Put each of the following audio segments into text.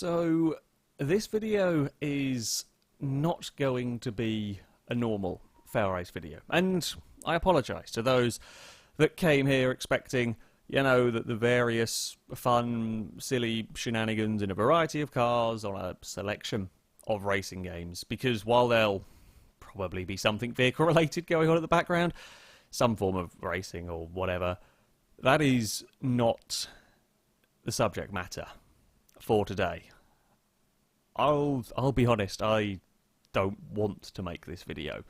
So, this video is not going to be a normal FailRace video, and I apologise to those that came here expecting, you know, that the various fun, silly shenanigans in a variety of cars on a selection of racing games, because while there'll probably be something vehicle-related going on in the background, some form of racing or whatever, that is not the subject matter for today. I'll be honest, I don't want to make this video.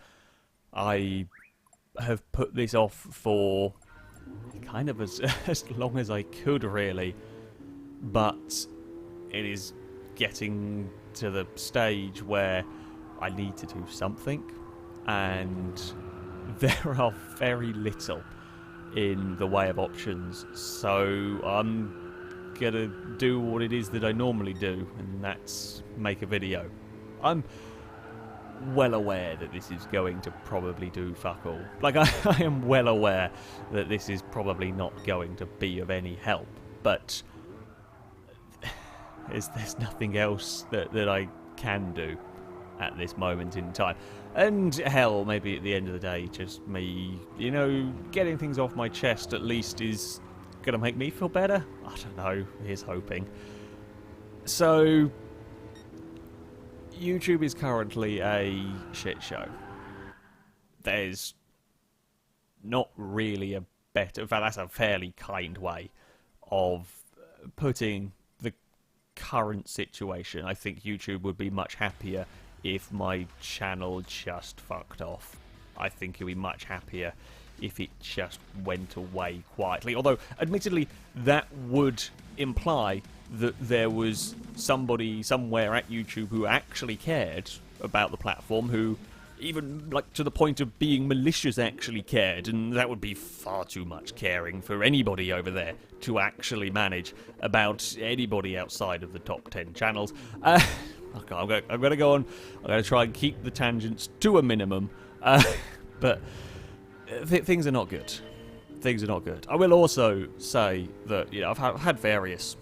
I have put this off for kind of as long as I could, really, but it is getting to the stage where I need to do something, and there are very little in the way of options, so I'm gonna do what it is that I normally do, and that's make a video. I'm well aware that this is going to probably do fuck all. Like, I am well aware that this is probably not going to be of any help, but there's nothing else that I can do at this moment in time. And hell, maybe at the end of the day, just me, you know, getting things off my chest at least is gonna make me feel better? I don't know, here's hoping. So, YouTube is currently a shit show. There's not really a better, in fact that's a fairly kind way of putting the current situation. I think YouTube would be much happier if my channel just fucked off. I think it'd be much happier if it just went away quietly. Although, admittedly, that would imply that there was somebody somewhere at YouTube who actually cared about the platform, who even, like, to the point of being malicious actually cared, and that would be far too much caring for anybody over there to actually manage about anybody outside of the top 10 channels. Okay, I'm going to go on. I'm going to try and keep the tangents to a minimum, but things are not good. Things are not good. I will also say that, you know, I've had various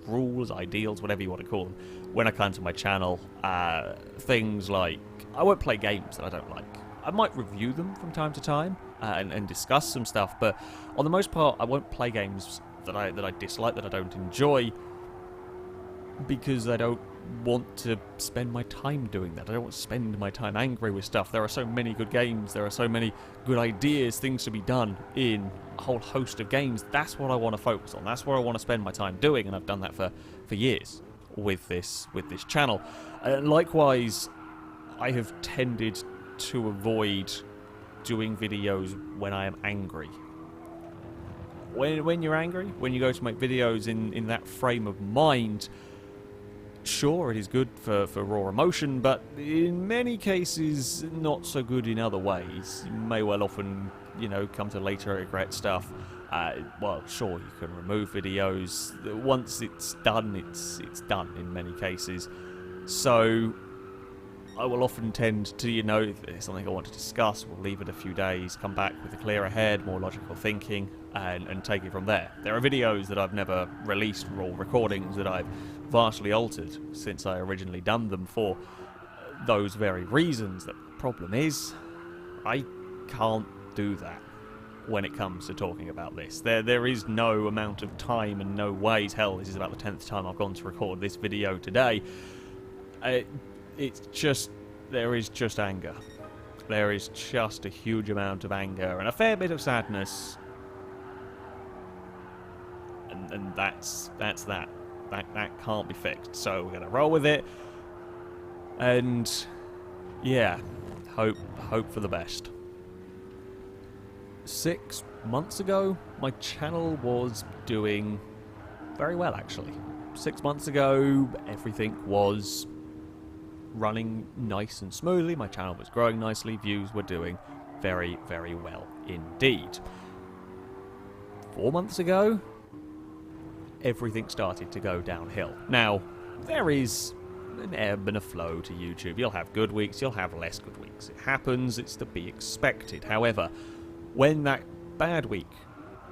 rules, ideals, whatever you want to call them, when I come to my channel. Things like, I won't play games that I don't like. I might review them from time to time and discuss some stuff, but on the most part, I won't play games that I dislike, that I don't enjoy, because I don't want to spend my time doing that. I don't want to spend my time angry with stuff. There are so many good games, there are so many good ideas, things to be done in a whole host of games. That's what I want to focus on. That's what I want to spend my time doing, and I've done that for years with this channel. Likewise, I have tended to avoid doing videos when I am angry. When you're angry, when you go to make videos in that frame of mind, sure, it is good for raw emotion, but in many cases, not so good in other ways. You may well often, you know, come to later regret stuff. Well, sure, you can remove videos. Once it's done, it's done in many cases. So, I will often tend to, you know, if there's something I want to discuss, we'll leave it a few days, come back with a clearer head, more logical thinking, and take it from there. There are videos that I've never released, raw recordings that I've vastly altered since I originally done them for those very reasons. The problem is, I can't do that when it comes to talking about this. There is no amount of time and no ways. Hell, this is about the 10th time I've gone to record this video today. It's just, there is just anger. There is just a huge amount of anger and a fair bit of sadness. And that's that. That can't be fixed. So we're gonna roll with it. And yeah, hope for the best. 6 months ago, my channel was doing very well, actually. 6 months ago, everything was running nice and smoothly. My channel was growing nicely. Views were doing very, very well indeed. 4 months ago, everything started to go downhill. Now, there is an ebb and a flow to YouTube. You'll have good weeks, you'll have less good weeks. It happens, it's to be expected. However, when that bad week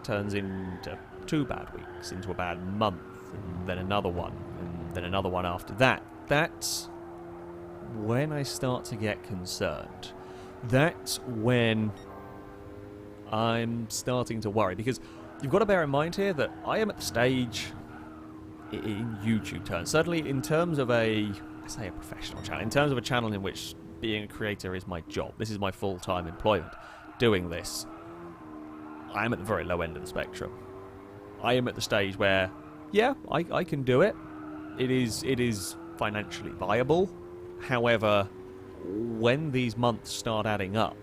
turns into 2 bad weeks, into a bad month, and then another one, and then another one after that. That's when I start to get concerned. That's when I'm starting to worry, because you've got to bear in mind here that I am at the stage in YouTube terms, certainly in terms of a professional channel, in terms of a channel in which being a creator is my job. This is my full-time employment. Doing this, I am at the very low end of the spectrum. I am at the stage where, yeah, I can do it. It is financially viable. However, when these months start adding up,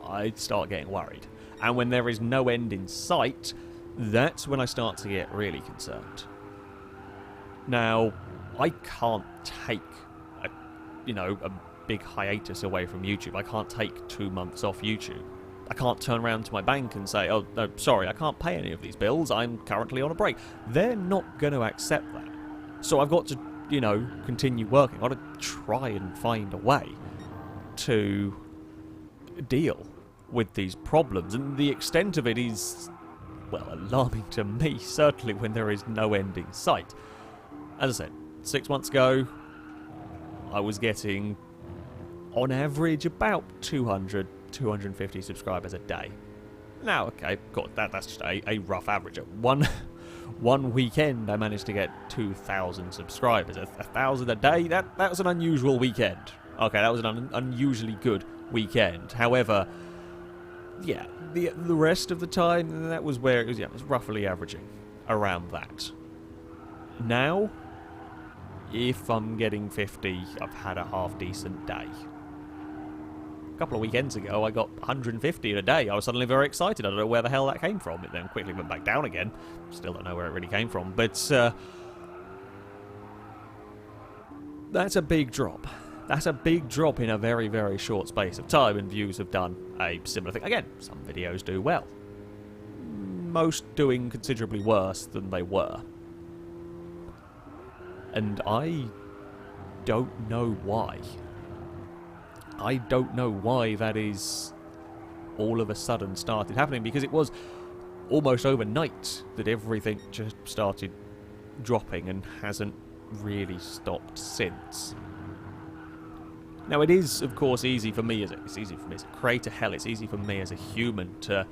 I start getting worried. And when there is no end in sight, that's when I start to get really concerned. Now, I can't take a big hiatus away from YouTube. I can't take 2 months off YouTube. I can't turn around to my bank and say, oh, no, sorry, I can't pay any of these bills. I'm currently on a break. They're not going to accept that. So I've got to, continue working. I've got to try and find a way to deal with these problems. And the extent of it is, well, alarming to me, certainly when there is no end in sight. As I said, 6 months ago, I was getting, on average, about 250 subscribers a day. Now, okay, God, that's just a rough average. At one weekend, I managed to get 2,000 subscribers. 1,000 a day, that was an unusual weekend. Okay, that was an unusually good weekend. However, yeah, the rest of the time, that was where it was, it was roughly averaging around that. Now, if I'm getting 50, I've had a half-decent day. A couple of weekends ago, I got 150 in a day. I was suddenly very excited. I don't know where the hell that came from. It then quickly went back down again. Still don't know where it really came from. But that's a big drop. That's a big drop in a very, very short space of time, and views have done a similar thing. Again, some videos do well. Most doing considerably worse than they were. And I don't know why. I don't know why that is all of a sudden started happening, because it was almost overnight that everything just started dropping and hasn't really stopped since. Now, it is, of course, easy for me as a creator. Hell, it's easy for me as a human to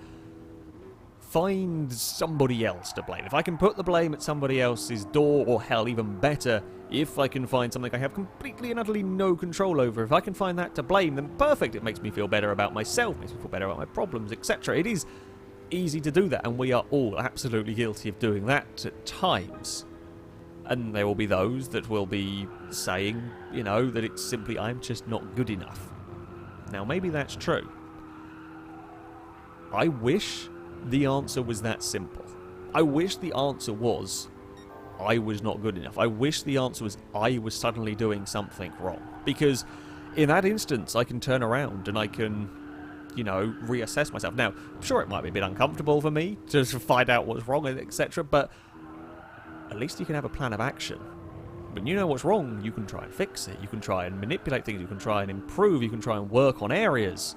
find somebody else to blame. If I can put the blame at somebody else's door, or hell, even better, if I can find something I have completely and utterly no control over, if I can find that to blame, then perfect. It makes me feel better about myself, makes me feel better about my problems, etc. It is easy to do that, and we are all absolutely guilty of doing that at times. And there will be those that will be saying, that it's simply, I'm just not good enough. Now, maybe that's true. I wish the answer was that simple. I wish the answer was, I was not good enough. I wish the answer was, I was suddenly doing something wrong. Because in that instance, I can turn around and I can, reassess myself. Now, I'm sure it might be a bit uncomfortable for me to find out what's wrong, etc., but at least you can have a plan of action. When you know what's wrong, you can try and fix it. You can try and manipulate things. You can try and improve. You can try and work on areas.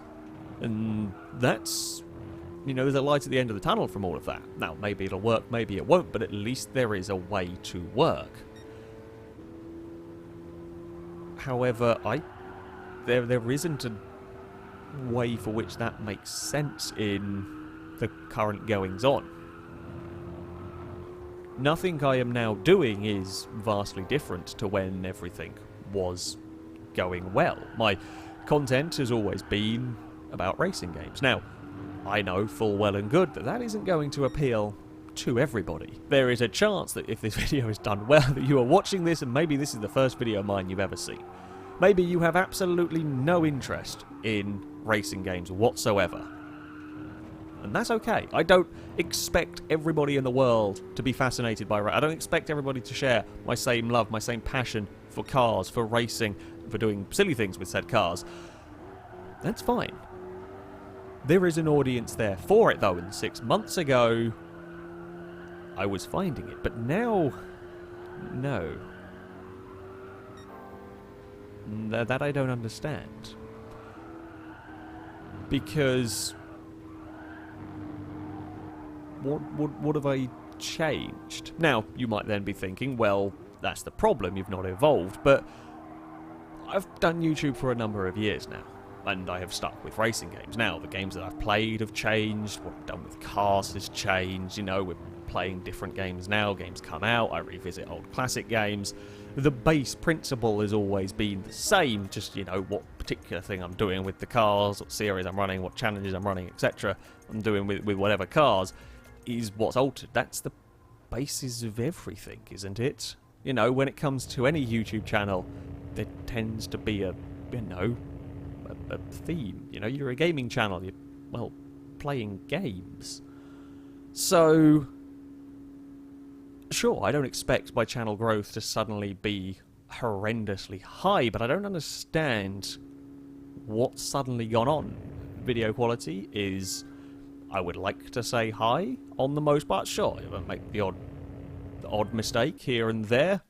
And that's, there's a light at the end of the tunnel from all of that. Now, maybe it'll work, maybe it won't, but at least there is a way to work. However, there isn't a way for which that makes sense in the current goings-on. Nothing I am now doing is vastly different to when everything was going well. My content has always been about racing games. Now, I know full well and good that that isn't going to appeal to everybody. There is a chance that if this video is done well, that you are watching this and maybe this is the first video of mine you've ever seen. Maybe you have absolutely no interest in racing games whatsoever. And that's okay. I don't expect everybody in the world to be fascinated by racing. I don't expect everybody to share my same love, my same passion for cars, for racing, for doing silly things with said cars. That's fine. There is an audience there for it, though, and 6 months ago, I was finding it. But now, no. That I don't understand. Because what have I changed? Now, you might then be thinking, well, that's the problem. You've not evolved. But I've done YouTube for a number of years now, and I have stuck with racing games. Now, the games that I've played have changed. What I've done with cars has changed. You know, we're playing different games now. Games come out. I revisit old classic games. The base principle has always been the same. Just, you know, what particular thing I'm doing with the cars, what series I'm running, what challenges I'm running, etc. I'm doing with whatever cars is what's altered. That's the basis of everything, isn't it? You know, when it comes to any YouTube channel, there tends to be a theme. You know, you're a gaming channel. You're, well, playing games. So, sure, I don't expect my channel growth to suddenly be horrendously high, but I don't understand what's suddenly gone on. Video quality is, I would like to say, high on the most part. Sure, I make the odd mistake here and there.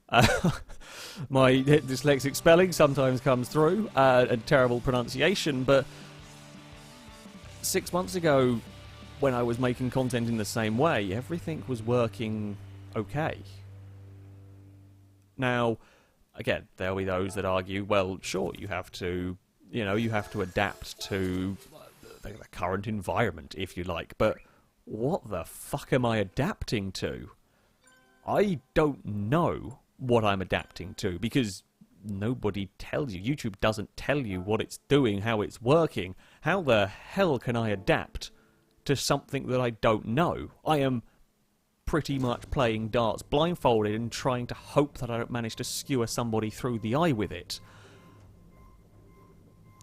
My dyslexic spelling sometimes comes through, and terrible pronunciation, but 6 months ago, when I was making content in the same way, everything was working okay. Now, again, there'll be those that argue, well, sure, you have to adapt to the current environment, if you like, but what the fuck am I adapting to? I don't know what I'm adapting to, because nobody tells you. YouTube doesn't tell you what it's doing, how it's working. How the hell can I adapt to something that I don't know? I am pretty much playing darts blindfolded and trying to hope that I don't manage to skewer somebody through the eye with it.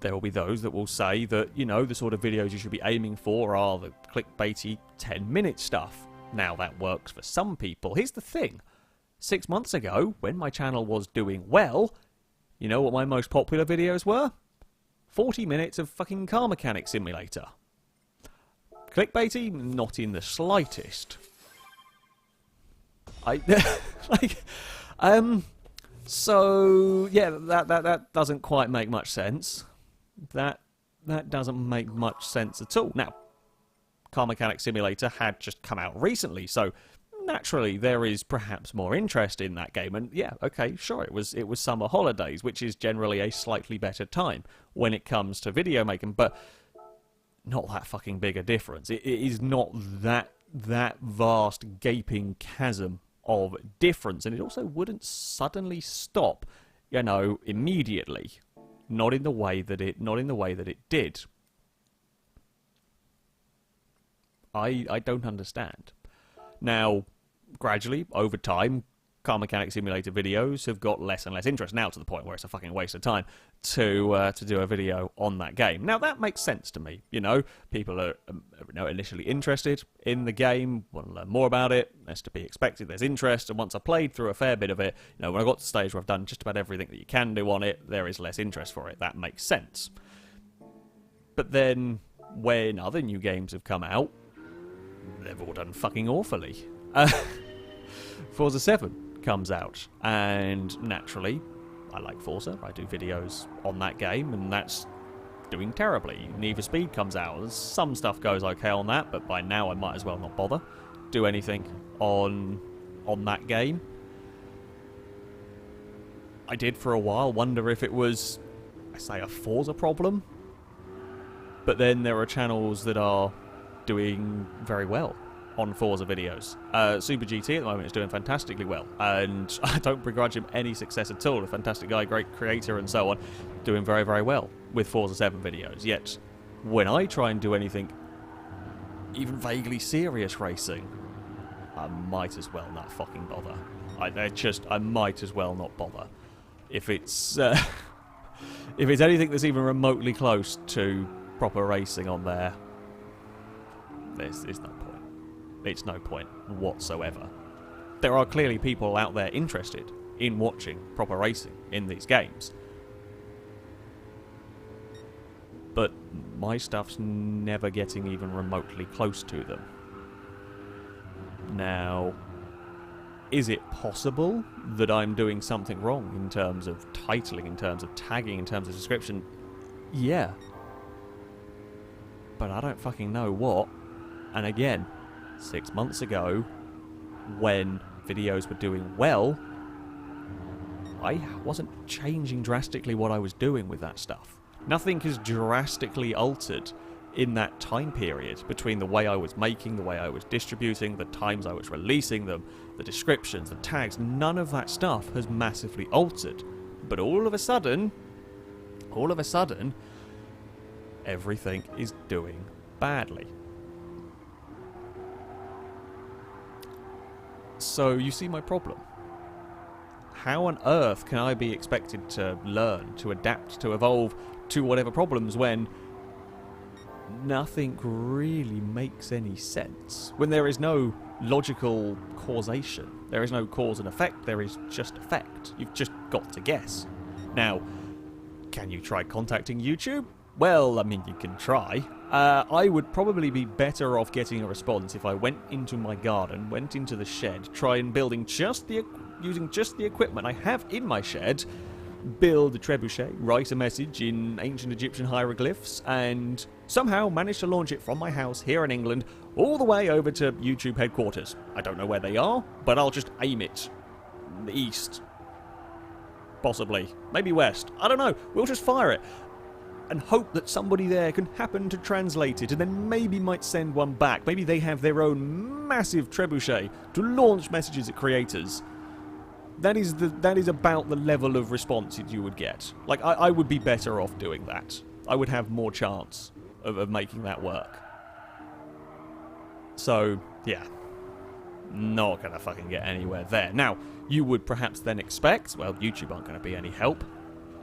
There will be those that will say that, you know, the sort of videos you should be aiming for are the clickbaity 10-minute stuff. Now, that works for some people. Here's the thing. 6 months ago, when my channel was doing well, you know what my most popular videos were? 40 minutes of fucking Car Mechanic Simulator. Clickbaity? Not in the slightest. So, yeah, that doesn't quite make much sense. That doesn't make much sense at all. Now, Car Mechanic Simulator had just come out recently, so naturally there is perhaps more interest in that game. And yeah, okay, sure, it was summer holidays, which is generally a slightly better time when it comes to video making, but not that fucking big a difference. It is not that vast gaping chasm of difference, and it also wouldn't suddenly stop, you know, immediately. Not in the way that it did. I don't understand. Now, gradually, over time, Car Mechanic Simulator videos have got less and less interest, now to the point where it's a fucking waste of time to do a video on that game. Now, that makes sense to me, you know. People are initially interested in the game, want to learn more about it, that's to be expected, there's interest, and once I played through a fair bit of it, you know, when I got to the stage where I've done just about everything that you can do on it, there is less interest for it. That makes sense. But then, when other new games have come out, they've all done fucking awfully. Forza 7 comes out, and naturally, I like Forza. I do videos on that game, and that's doing terribly. Need for Speed comes out. Some stuff goes okay on that, but by now I might as well not bother do anything on that game. I did for a while wonder if it was, I say, a Forza problem, but then there are channels that are doing very well on Forza videos. Super GT at the moment is doing fantastically well, and I don't begrudge him any success at all. A fantastic guy, great creator and so on, doing very, very well with Forza 7 videos. Yet, when I try and do anything even vaguely serious racing, I might as well not fucking bother. I might as well not bother. If it's anything that's even remotely close to proper racing on there, there's no point. It's no point whatsoever. There are clearly people out there interested in watching proper racing in these games, but my stuff's never getting even remotely close to them. Now, is it possible that I'm doing something wrong in terms of titling, in terms of tagging, in terms of description? Yeah. But I don't fucking know what. And again, 6 months ago, when videos were doing well, I wasn't changing drastically what I was doing with that stuff. Nothing has drastically altered in that time period between the way I was making, the way I was distributing, the times I was releasing them, the descriptions, the tags. None of that stuff has massively altered. But all of a sudden, everything is doing badly. So you see my problem. How on earth can I be expected to learn, to adapt, to evolve to whatever problems when nothing really makes any sense? When there is no logical causation. There is no cause and effect, there is just effect. You've just got to guess. Now, can you try contacting YouTube? Well, I mean, you can try. I would probably be better off getting a response if I went into my garden, went into the shed, try and using just the equipment I have in my shed, build a trebuchet, write a message in ancient Egyptian hieroglyphs, and somehow manage to launch it from my house here in England all the way over to YouTube headquarters. I don't know where they are, but I'll just aim it. East. Possibly. Maybe west. I don't know. We'll just fire it. And hope that somebody there can happen to translate it, and then maybe might send one back. Maybe they have their own massive trebuchet to launch messages at creators. That is about the level of response you would get. Like, I would be better off doing that. I would have more chance of making that work. So, yeah. Not gonna fucking get anywhere there. Now, you would perhaps then expect, well, YouTube aren't gonna be any help.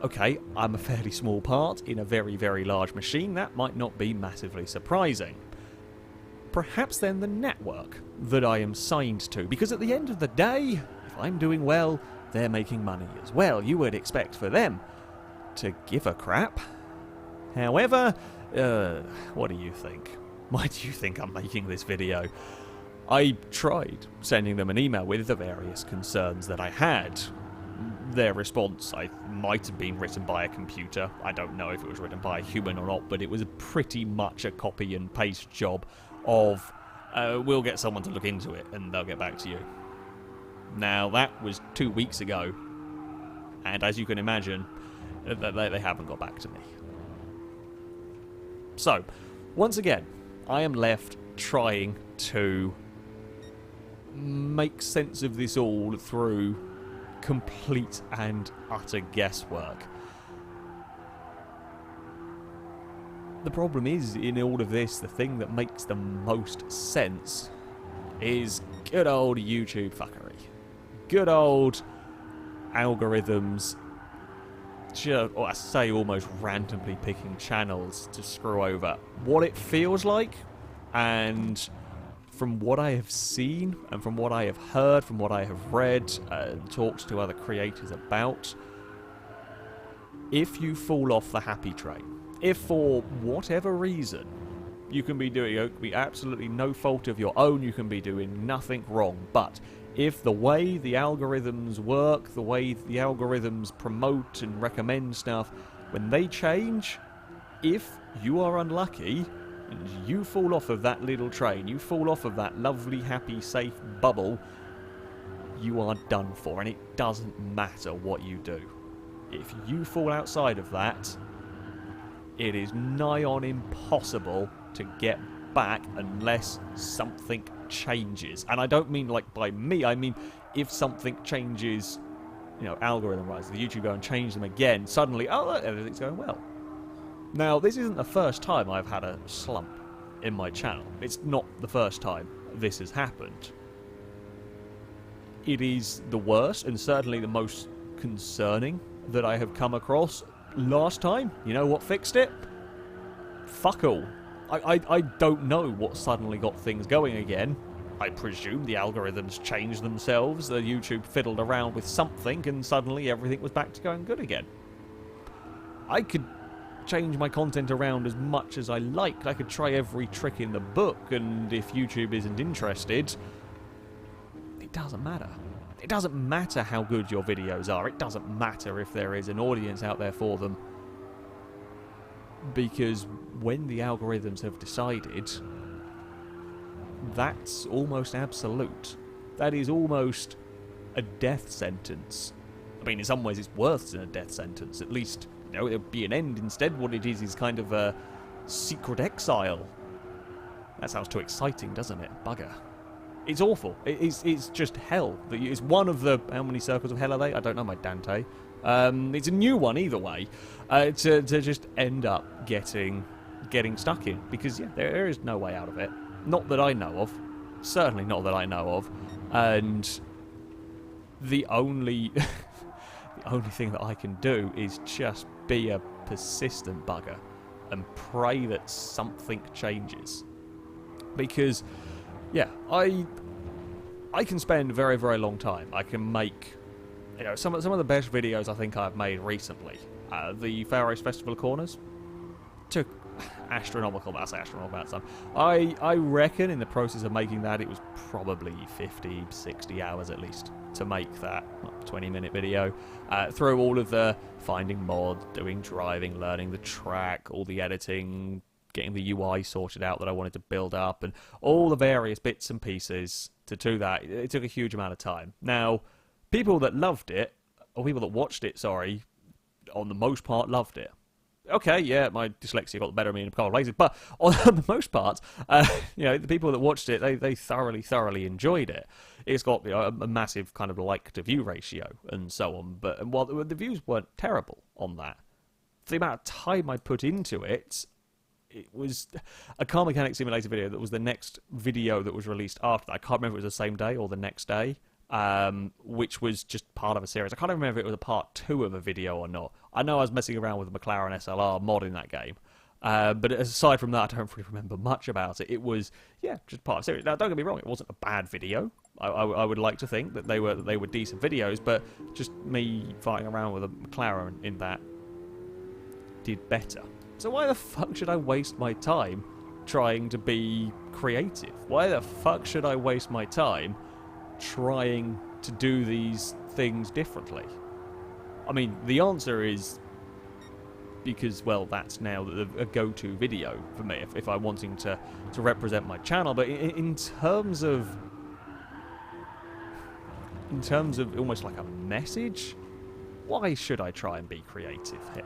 Okay, I'm a fairly small part in a very, very large machine. That might not be massively surprising. Perhaps then the network that I am signed to, because at the end of the day, if I'm doing well, they're making money as well. You would expect for them to give a crap. However, what do you think? Why do you think I'm making this video? I tried sending them an email with the various concerns that I had. Their response might have been written by a computer. I don't know if it was written by a human or not, but it was pretty much a copy and paste job of, we'll get someone to look into it and they'll get back to you. Now, that was 2 weeks ago, and as you can imagine, they haven't got back to me. So, once again, I am left trying to make sense of this all through complete and utter guesswork. The problem is, in all of this, the thing that makes the most sense is good old YouTube fuckery. Good old algorithms, I say almost randomly picking channels to screw over. What it feels like, and from what I have seen, and from what I have heard, from what I have read, talked to other creators about, if you fall off the happy train, if for whatever reason you can be absolutely no fault of your own, you can be doing nothing wrong, but if the way the algorithms work, the way the algorithms promote and recommend stuff, when they change, if you are unlucky, and you fall off of that little train, you fall off of that lovely, happy, safe bubble, you are done for, and it doesn't matter what you do. If you fall outside of that, it is nigh on impossible to get back unless something changes. And I don't mean like by me, I mean if something changes, algorithm-wise, the YouTube go and change them again, suddenly, oh, look, everything's going well. Now, this isn't the first time I've had a slump in my channel. It's not the first time this has happened. It is the worst, and certainly the most concerning, that I have come across. Last time, you know what fixed it? Fuck all. I don't know what suddenly got things going again. I presume the algorithms changed themselves, the YouTube fiddled around with something, and suddenly everything was back to going good again. I could change my content around as much as I liked. I could try every trick in the book, and if YouTube isn't interested, it doesn't matter. It doesn't matter how good your videos are. It doesn't matter if there is an audience out there for them. Because when the algorithms have decided, that's almost absolute. That is almost a death sentence I mean, in some ways it's worse than a death sentence. At least, you know, it'll be an end. Instead, what it is kind of a secret exile. That sounds too exciting, doesn't it? Bugger. It's awful. It's just hell. It's one of the... How many circles of hell are they? I don't know my Dante. It's a new one either way. To just end up getting stuck in. Because, yeah, there is no way out of it. Not that I know of. Certainly not that I know of. And the only... the only thing that I can do is just be a persistent bugger. And pray that something changes. Because, yeah, I can spend a very, very long time. I can make, you know, some of the best videos I think I've made recently. The FailRace Festival of Corners took astronomical amounts of time. I reckon in the process of making that, it was probably 50, 60 hours at least to make that 20-minute video. Through all of the finding mods, doing driving, learning the track, all the editing, getting the UI sorted out that I wanted to build up, and all the various bits and pieces to do that. It took a huge amount of time. Now, people that loved it, or people that watched it, sorry, on the most part loved it. Okay, yeah, my dyslexia got the better of me in a couple of places, but on the most part, you know, the people that watched it, they thoroughly enjoyed it. It's got, you know, a massive kind of like-to-view ratio and so on, but while the views weren't terrible on that, for the amount of time I put into it, it was a car mechanic simulator video that was the next video that was released after that. I can't remember if it was the same day or the next day, which was just part of a series. I can't remember if it was a part 2 of a video or not. I know I was messing around with the McLaren SLR mod in that game. But aside from that, I don't really remember much about it. It was, yeah, just part of a series. Now, don't get me wrong, it wasn't a bad video. I would like to think that they were decent videos, but just me fighting around with a McLaren in that did better. So why the fuck should I waste my time trying to be creative? Why the fuck should I waste my time trying to do these things differently? I mean, the answer is because, well, that's now a go-to video for me if I'm wanting to represent my channel. But in terms of almost like a message, why should I try and be creative here?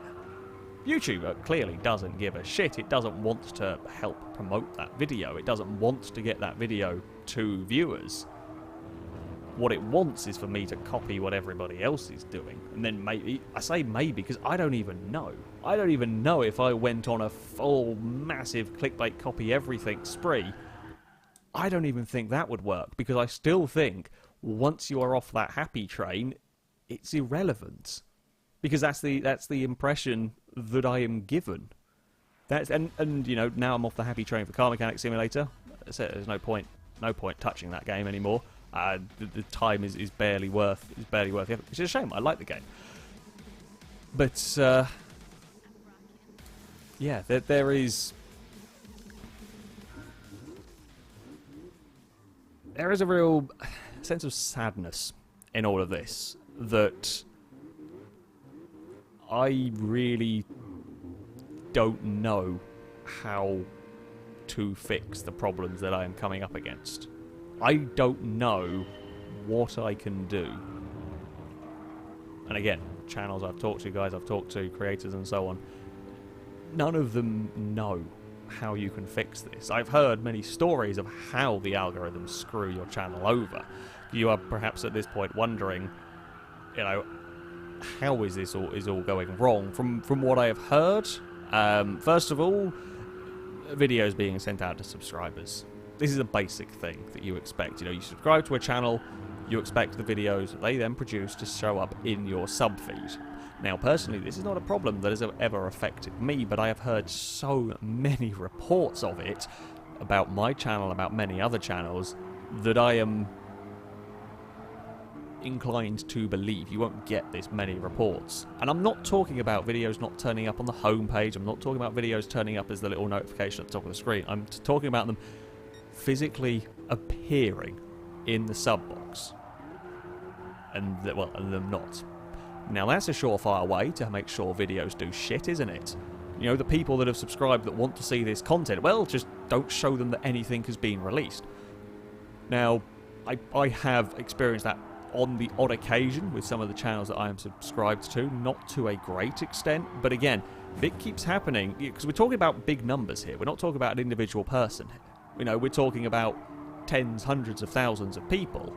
YouTube clearly doesn't give a shit. It doesn't want to help promote that video. It doesn't want to get that video to viewers. What it wants is for me to copy what everybody else is doing. And then maybe, I say maybe because I don't even know. I don't even know if I went on a full, massive clickbait copy everything spree. I don't even think that would work, because I still think once you are off that happy train, it's irrelevant. Because that's the impression that I am given. And you know, now I'm off the happy train for Car Mechanic Simulator. There's no point touching that game anymore. The time is barely worth the effort. Which is a shame. I like the game, but yeah, there is a real sense of sadness in all of this, that I really don't know how to fix the problems that I am coming up against. I don't know what I can do. And again, channels I've talked to, guys I've talked to, creators and so on, none of them know how you can fix this. I've heard many stories of how the algorithms screw your channel over. You are perhaps at this point wondering, you know, how is this all going wrong? From what I have heard, first of all, videos being sent out to subscribers. This is a basic thing that you expect. You know, you subscribe to a channel, you expect the videos that they then produce to show up in your sub feed. Now, personally, this is not a problem that has ever affected me, but I have heard so many reports of it about my channel, about many other channels, that I am inclined to believe you won't get this many reports. And I'm not talking about videos not turning up on the homepage. I'm not talking about videos turning up as the little notification at the top of the screen. I'm talking about them physically appearing in the sub box, and them not. Now that's a surefire way to make sure videos do shit, isn't it? You know, the people that have subscribed that want to see this content, well, just don't show them that anything has been released. Now, I have experienced that on the odd occasion with some of the channels that I am subscribed to, not to a great extent, but again, if it keeps happening, because we're talking about big numbers here, we're not talking about an individual person, you know, we're talking about tens, hundreds of thousands of people,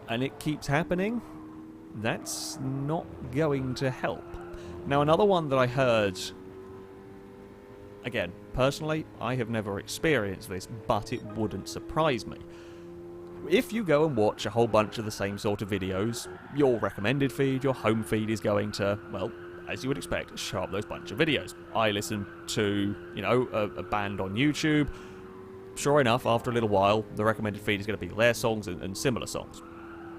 and it keeps happening, that's not going to help. Now, another one that I heard, again, personally, I have never experienced this, but it wouldn't surprise me. If you go and watch a whole bunch of the same sort of videos, your recommended feed, your home feed is going to, well, as you would expect, show up those bunch of videos. I listen to, you know, a band on YouTube. Sure enough, after a little while, the recommended feed is going to be their songs and similar songs.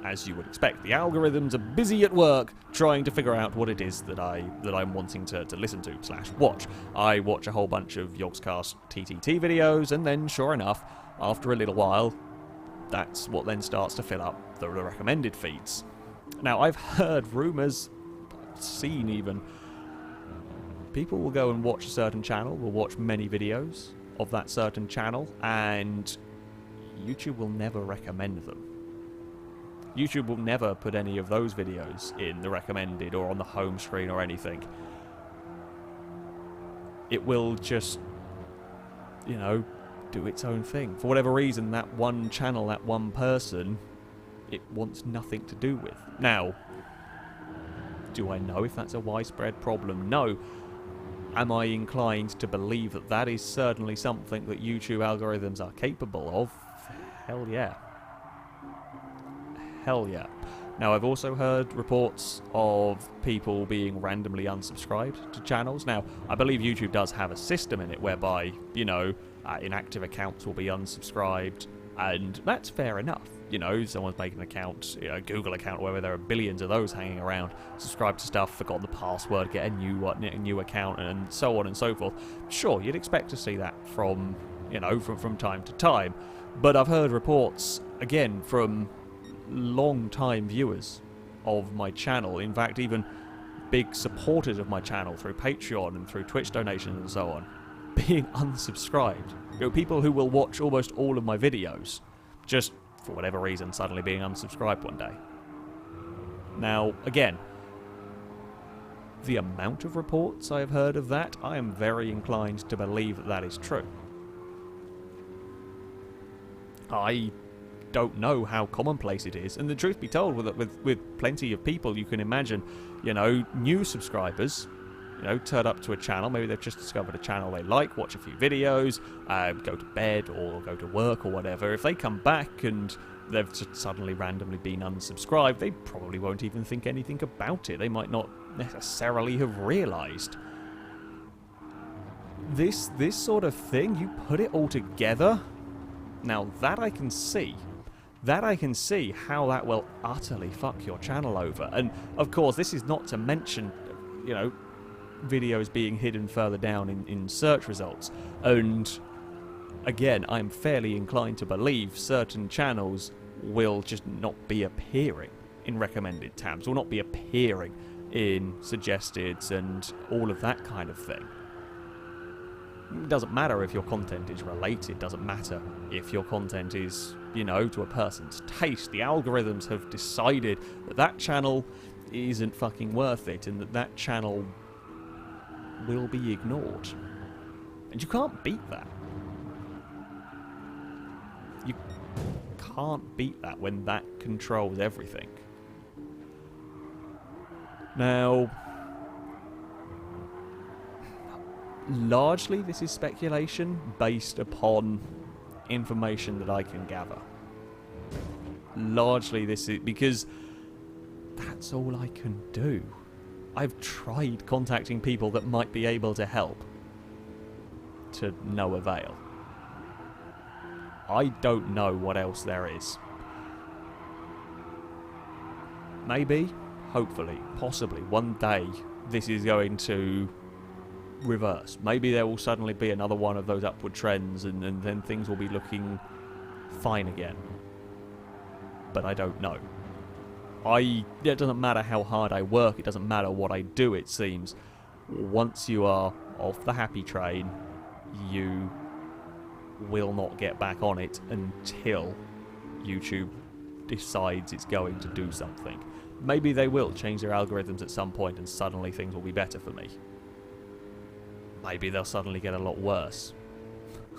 As you would expect, the algorithms are busy at work trying to figure out what it is that I'm wanting to listen to / watch. I watch a whole bunch of Yogscast TTT videos, and then, sure enough, after a little while, that's what then starts to fill up the recommended feeds. Now, I've heard rumours, seen even, people will go and watch a certain channel, will watch many videos of that certain channel, and YouTube will never recommend them. YouTube will never put any of those videos in the recommended or on the home screen or anything. It will just, you know, do its own thing. For whatever reason, that one channel, that one person, it wants nothing to do with. Now, do I know if that's a widespread problem? No. Am I inclined to believe that that is certainly something that YouTube algorithms are capable of? Hell yeah. Hell yeah. Now, I've also heard reports of people being randomly unsubscribed to channels. Now, I believe YouTube does have a system in it whereby, you know, inactive accounts will be unsubscribed, and that's fair enough. You know, someone's making an account, you know, a Google account, or wherever, there are billions of those hanging around, subscribe to stuff, forgotten the password, get a new account, and so on and so forth. Sure, you'd expect to see that from, you know, from time to time. But I've heard reports, again, from long-time viewers of my channel, in fact, even big supporters of my channel through Patreon and through Twitch donations and so on, being unsubscribed. You know, people who will watch almost all of my videos, just for whatever reason, suddenly being unsubscribed one day. Now, again, the amount of reports I have heard of that, I am very inclined to believe that that is true. I don't know how commonplace it is, and the truth be told, with plenty of people, you can imagine, you know, new subscribers, you know, turn up to a channel, maybe they've just discovered a channel they like, watch a few videos, go to bed or go to work or whatever. If they come back and they've just suddenly randomly been unsubscribed, they probably won't even think anything about it. They might not necessarily have realised. This sort of thing, you put it all together, now that I can see. That I can see how that will utterly fuck your channel over. And, of course, this is not to mention, you know, videos being hidden further down in search results. And, again, I'm fairly inclined to believe certain channels will just not be appearing in recommended tabs, will not be appearing in suggesteds and all of that kind of thing. It doesn't matter if your content is related, doesn't matter if your content is, you know, to a person's taste. The algorithms have decided that that channel isn't fucking worth it, and that channel will be ignored. And you can't beat that. You can't beat that when that controls everything. Now, largely this is speculation based upon information that I can gather. Largely this is because that's all I can do. I've tried contacting people that might be able to help, to no avail. I don't know what else there is. Maybe, hopefully, possibly, one day this is going to reverse. Maybe there will suddenly be another one of those upward trends, and then things will be looking fine again. But I don't know. It doesn't matter how hard I work, it doesn't matter what I do, it seems. Once you are off the happy train, you will not get back on it until YouTube decides it's going to do something. Maybe they will change their algorithms at some point and suddenly things will be better for me. Maybe they'll suddenly get a lot worse.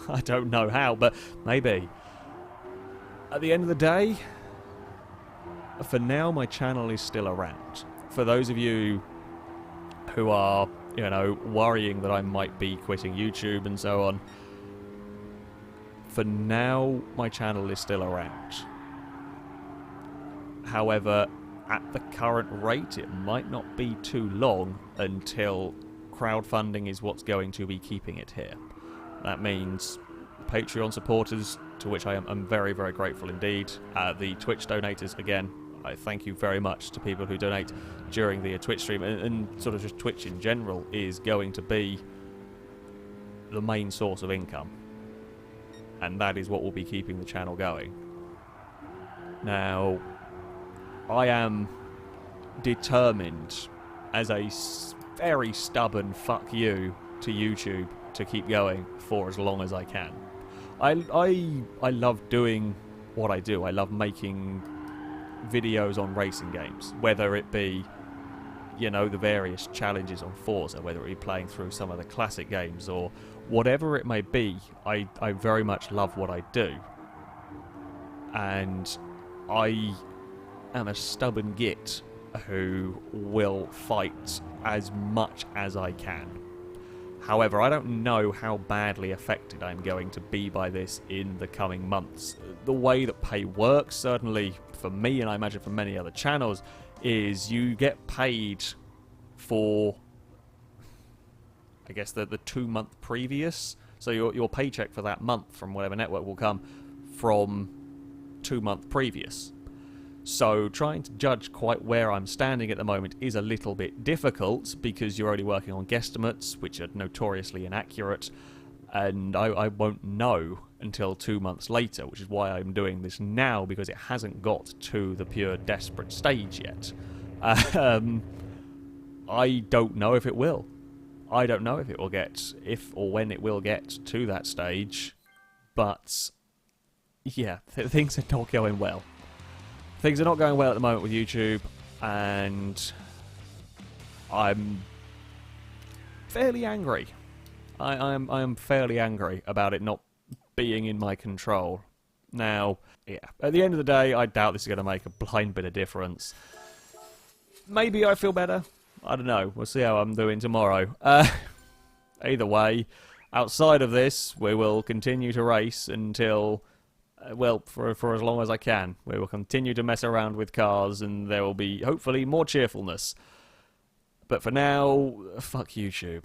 I don't know how, but maybe. At the end of the day, for now, my channel is still around. For those of you who are, you know, worrying that I might be quitting YouTube and so on, for now, my channel is still around. However, at the current rate, it might not be too long until crowdfunding is what's going to be keeping it here. That means Patreon supporters, to which I'm very, very grateful indeed. The Twitch donators, again, I thank you very much to people who donate during the Twitch stream, and sort of just Twitch in general is going to be the main source of income. And that is what will be keeping the channel going. Now, I am determined, as a very stubborn fuck you to YouTube, to keep going for as long as I can. I love doing what I do. I love making videos on racing games, whether it be, you know, the various challenges on Forza, whether it be playing through some of the classic games or whatever it may be. I very much love what I do, and I am a stubborn git who will fight as much as I can. However, I don't know how badly affected I'm going to be by this in the coming months. The way that pay works, certainly for me, and I imagine for many other channels, is you get paid for, I guess, the 2 month previous. So your paycheck for that month from whatever network will come from 2 month previous. So trying to judge quite where I'm standing at the moment is a little bit difficult, because you're only working on guesstimates, which are notoriously inaccurate, and I won't know until 2 months later, which is why I'm doing this now, because it hasn't got to the pure desperate stage yet. I don't know if it will. I don't know if it will get, if or when it will get to that stage, but yeah, things are not going well. Things are not going well at the moment with YouTube, and I'm fairly angry. I am fairly angry about it not being in my control. Now, yeah, at the end of the day, I doubt this is going to make a blind bit of difference. Maybe I feel better. I don't know. We'll see how I'm doing tomorrow. Either way, outside of this, we will continue to race until, well, for as long as I can. We will continue to mess around with cars, and there will be, hopefully, more cheerfulness. But for now, fuck YouTube.